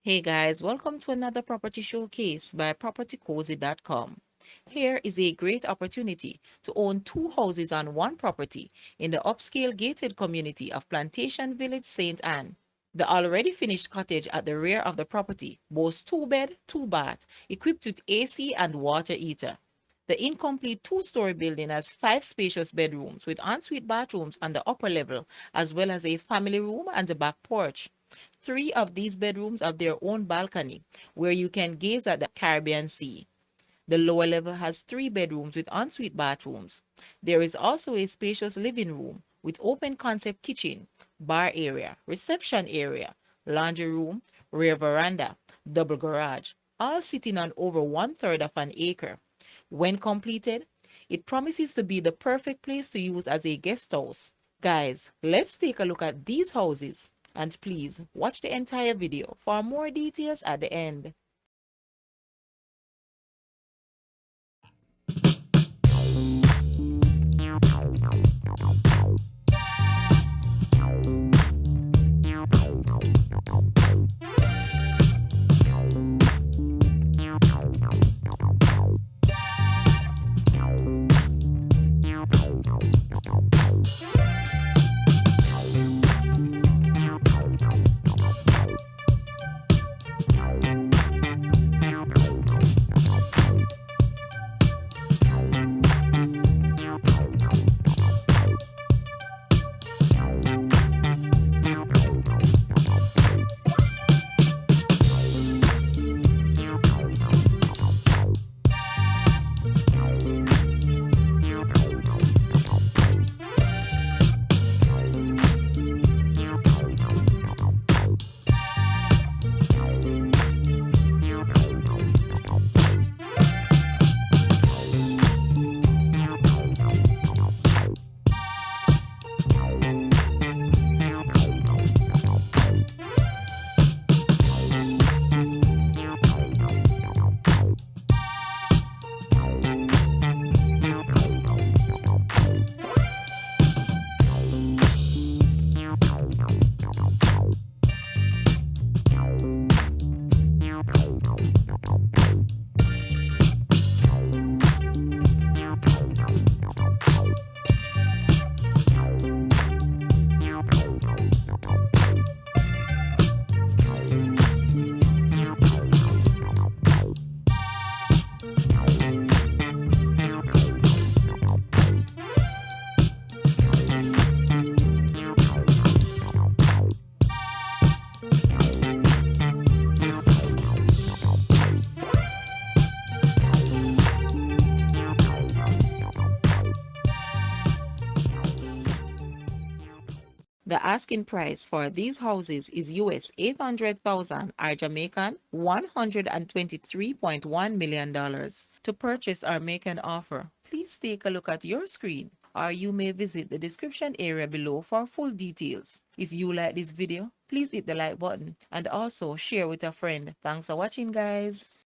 Hey guys, welcome to another property showcase by propertycozy.com. Here is a great opportunity to own two houses on one property in the upscale gated community of Plantation Village, St. Anne. The already finished cottage at the rear of the property boasts two bed, two bath, equipped with AC and water heater. The incomplete two-story building has 5 spacious bedrooms with ensuite bathrooms on the upper level, as well as a family room and a back porch. 3 of these bedrooms have their own balcony where you can gaze at the Caribbean Sea. The lower level has 3 bedrooms with ensuite bathrooms. There is also a spacious living room with open concept kitchen, bar area, reception area, laundry room, rear veranda, double garage, all sitting on over 1/3 of an acre. When completed, it promises to be the perfect place to use as a guest house. Guys, let's take a look at these houses, and please watch the entire video for more details at the end. The asking price for these houses is US 800,000 or Jamaican $123.1 million. To purchase or make an offer, please take a look at your screen, or you may visit the description area below for full details. If you like this video, please hit the like button and also share with a friend. Thanks for watching, guys.